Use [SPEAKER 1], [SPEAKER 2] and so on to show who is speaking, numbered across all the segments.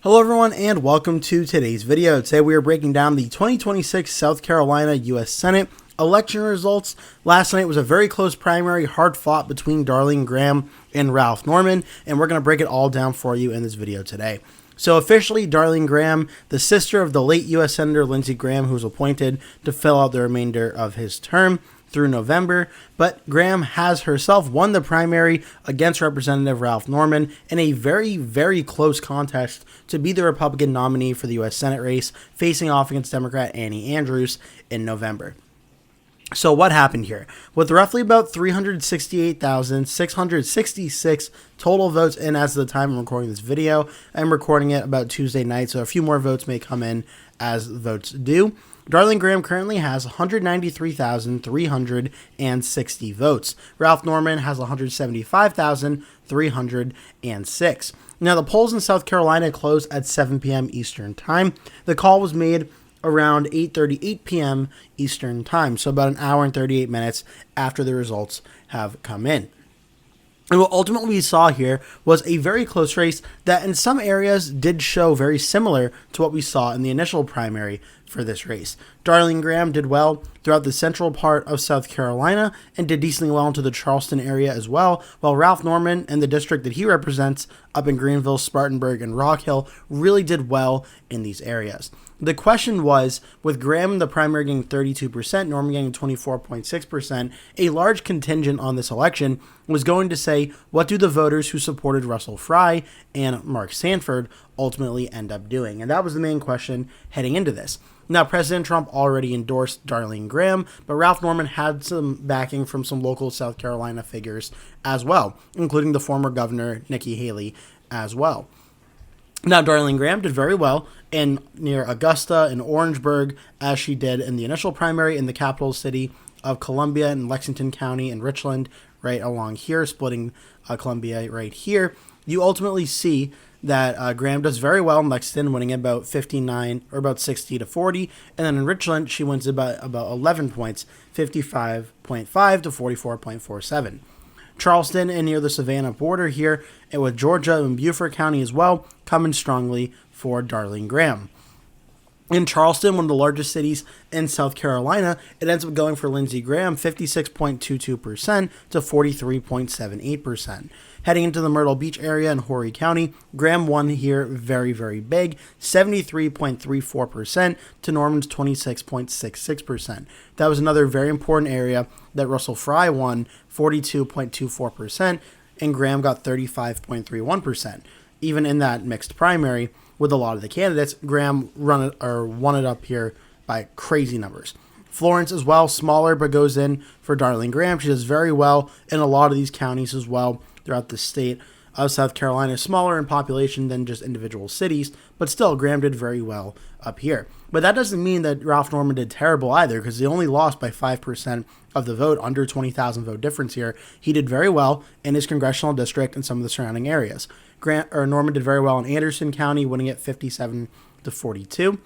[SPEAKER 1] Hello everyone and welcome to today's video. Today we are breaking down the 2026 South Carolina U.S. Senate election results. Last night was a very close primary, hard fought between Darline Graham and Ralph Norman, and we're going to break it all down for you in this video today. So officially, Darline Graham, the sister of the late U.S. Senator Lindsey Graham, who was appointed to fill out the remainder of his term through November, but Graham has herself won the primary against Representative Ralph Norman in a very, very close contest to be the Republican nominee for the U.S. Senate race, facing off against Democrat Annie Andrews in November. So what happened here? With roughly about 368,666 total votes in as of the time I'm recording this video, I'm recording it about Tuesday night, so a few more votes may come in as votes do. Darline Graham currently has 193,360 votes. Ralph Norman has 175,306. Now, the polls in South Carolina close at 7 p.m. Eastern Time. The call was made around 8:38 p.m. Eastern Time, so about an hour and 38 minutes after the results have come in. And what ultimately we saw here was a very close race that in some areas did show very similar to what we saw in the initial primary for this race. Darline Graham did well throughout the central part of South Carolina and did decently well into the Charleston area as well, while Ralph Norman and the district that he represents up in Greenville, Spartanburg, and Rock Hill really did well in these areas. The question was, with Graham in the primary getting 32%, Norman getting 24.6%, a large contingent on this election was going to say, what do the voters who supported Russell Fry and Mark Sanford ultimately end up doing? And that was the main question heading into this. Now, President Trump already endorsed Darline Graham, but Ralph Norman had some backing from some local South Carolina figures as well, including the former governor, Nikki Haley, as well. Now, Darline Graham did very well near Augusta and Orangeburg, as she did in the initial primary in the capital city of Columbia and Lexington County and Richland, right along here, splitting Columbia right here. You ultimately see that Graham does very well in Lexington, winning about 59 or about 60 to 40, and then in Richland she wins about 11 points, 55.5 to 44.47. Charleston and near the Savannah border here, and with Georgia and Beaufort County as well, coming strongly for Darline Graham. In Charleston, one of the largest cities in South Carolina, it ends up going for Lindsey Graham 56.22% to 43.78%. Heading into the Myrtle Beach area in Horry County, Graham won here very, very big, 73.34% to Norman's 26.66%. That was another very important area that Russell Fry won 42.24%, and Graham got 35.31%. Even in that mixed primary, with a lot of the candidates, Graham won it up here by crazy numbers. Florence as well, smaller, but goes in for Darline Graham. She does very well in a lot of these counties as well throughout the state of South Carolina, smaller in population than just individual cities, but still, Graham did very well up here. But that doesn't mean that Ralph Norman did terrible either, because he only lost by 5% of the vote, under 20,000 vote difference here. He did very well in his congressional district and some of the surrounding areas. Norman did very well in Anderson County, winning at 57 to 42.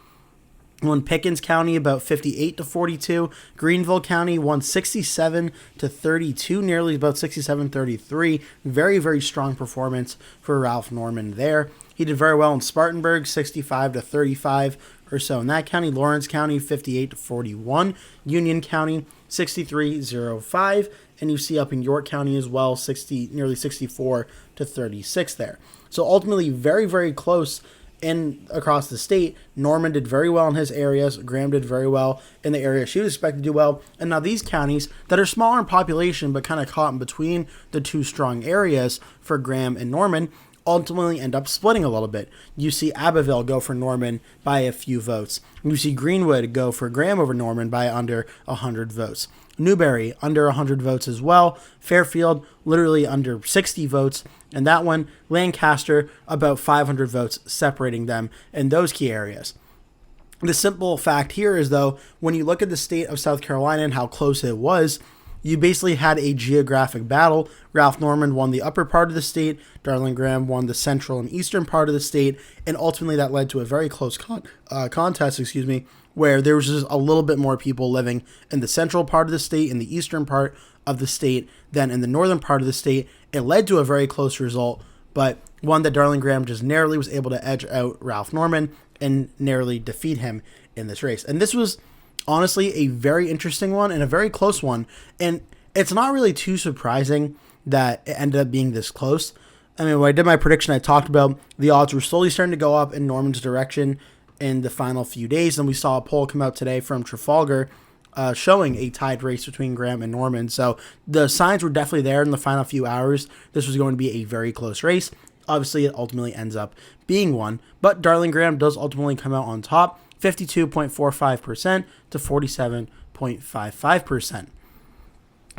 [SPEAKER 1] Won Pickens County about 58 to 42. Greenville County won 67 to 32, nearly about 67-33. Very, very strong performance for Ralph Norman there. He did very well in Spartanburg, 65 to 35 or so in that county. Lawrence County, 58 to 41. Union County, 63-05. And you see up in York County as well, nearly 64 to 36 there. So ultimately, very, very close across the state. Norman did very well in his areas. Graham did very well in the area she was expected to do well. And now these counties that are smaller in population but kind of caught in between the two strong areas for Graham and Norman ultimately end up splitting a little bit. You see Abbeville go for Norman by a few votes. You see Greenwood go for Graham over Norman by under 100 votes. Newberry, under 100 votes as well. Fairfield, literally under 60 votes. And that one, Lancaster, about 500 votes separating them in those key areas. The simple fact here is, though, when you look at the state of South Carolina and how close it was, you basically had a geographic battle. Ralph Norman won the upper part of the state. Darline Graham won the central and eastern part of the state. And ultimately that led to a very close contest, where there was just a little bit more people living in the central part of the state, in the eastern part of the state, than in the northern part of the state. It led to a very close result, but one that Darline Graham just narrowly was able to edge out Ralph Norman and narrowly defeat him in this race. And this was honestly a very interesting one and a very close one. And it's not really too surprising that it ended up being this close. I mean, when I did my prediction, I talked about the odds were slowly starting to go up in Norman's direction in the final few days. And we saw a poll come out today from Trafalgar showing a tied race between Graham and Norman. So the signs were definitely there in the final few hours. This was going to be a very close race. Obviously, it ultimately ends up being one. But Darline Graham does ultimately come out on top, 52.45% to 47.55%.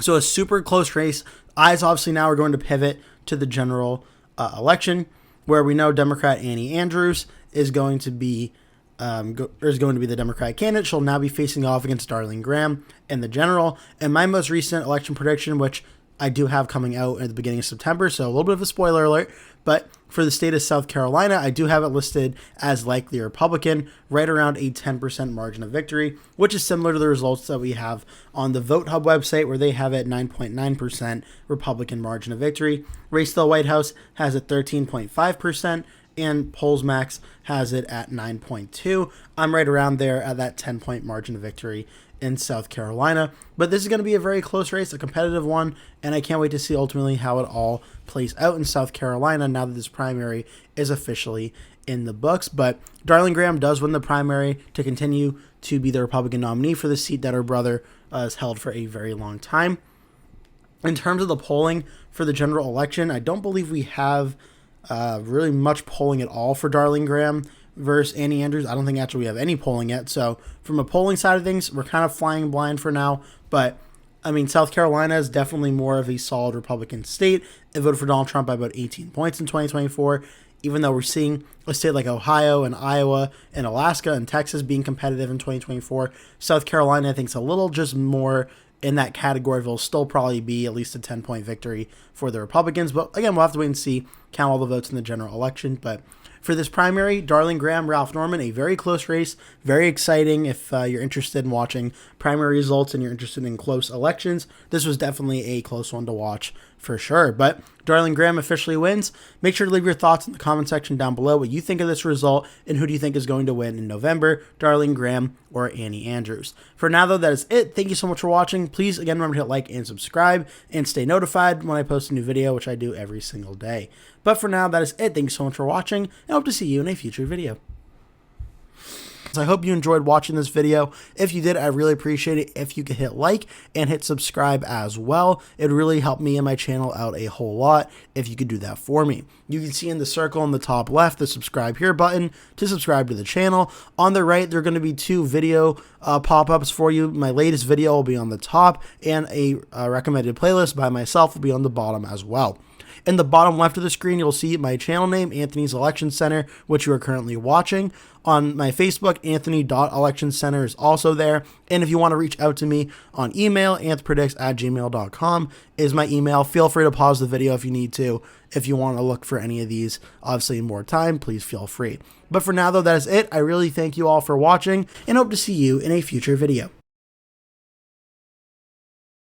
[SPEAKER 1] So a super close race. Eyes obviously now are going to pivot to the general election, where we know Democrat Annie Andrews is going to be the Democratic candidate. She'll now be facing off against Darline Graham in the general. And my most recent election prediction, which I do have coming out at the beginning of September, so a little bit of a spoiler alert, but for the state of South Carolina, I do have it listed as likely Republican, right around a 10% margin of victory, which is similar to the results that we have on the Vote Hub website, where they have it 9.9% Republican margin of victory. Race to the White House has it 13.5%, and PollsMax has it at 9.2. I'm right around there at that 10-point margin of victory in South Carolina. But this is going to be a very close race, a competitive one, and I can't wait to see ultimately how it all plays out in South Carolina now that this primary is officially in the books. But Darline Graham does win the primary to continue to be the Republican nominee for the seat that her brother has held for a very long time. In terms of the polling for the general election, I don't believe we have really much polling at all for Darline Graham versus Annie Andrews. I don't think actually we have any polling yet. So from a polling side of things, we're kind of flying blind for now. But I mean, South Carolina is definitely more of a solid Republican state. It voted for Donald Trump by about 18 points in 2024. Even though we're seeing a state like Ohio and Iowa and Alaska and Texas being competitive in 2024, South Carolina I think is a little just more in that category. Will still probably be at least a 10-point victory for the Republicans. But again, we'll have to wait and see, count all the votes in the general election. But for this primary, Darline Graham, Ralph Norman, a very close race, very exciting. If you're interested in watching primary results and you're interested in close elections, this was definitely a close one to watch for sure. But Darline Graham officially wins. Make sure to leave your thoughts in the comment section down below, what you think of this result and who do you think is going to win in November, Darline Graham or Annie Andrews. For now, though, that is it. Thank you so much for watching. Please, again, remember to hit like and subscribe and stay notified when I post a new video, which I do every single day. But for now, that is it. Thank you so much for watching, and I hope to see you in a future video. So I hope you enjoyed watching this video. If you did, I really appreciate it if you could hit like and hit subscribe as well. It would really help me and my channel out a whole lot if you could do that for me. You can see in the circle in the top left the subscribe here button to subscribe to the channel. On the right, there are going to be two video pop-ups for you. My latest video will be on the top, and a recommended playlist by myself will be on the bottom as well. In the bottom left of the screen, you'll see my channel name, Anthony's Election Center, which you are currently watching. On my Facebook, Anthony.ElectionCenter is also there. And if you want to reach out to me on email, anthpredicts@gmail.com is my email. Feel free to pause the video if you need to. If you want to look for any of these, obviously in more time, please feel free. But for now, though, that is it. I really thank you all for watching and hope to see you in a future video.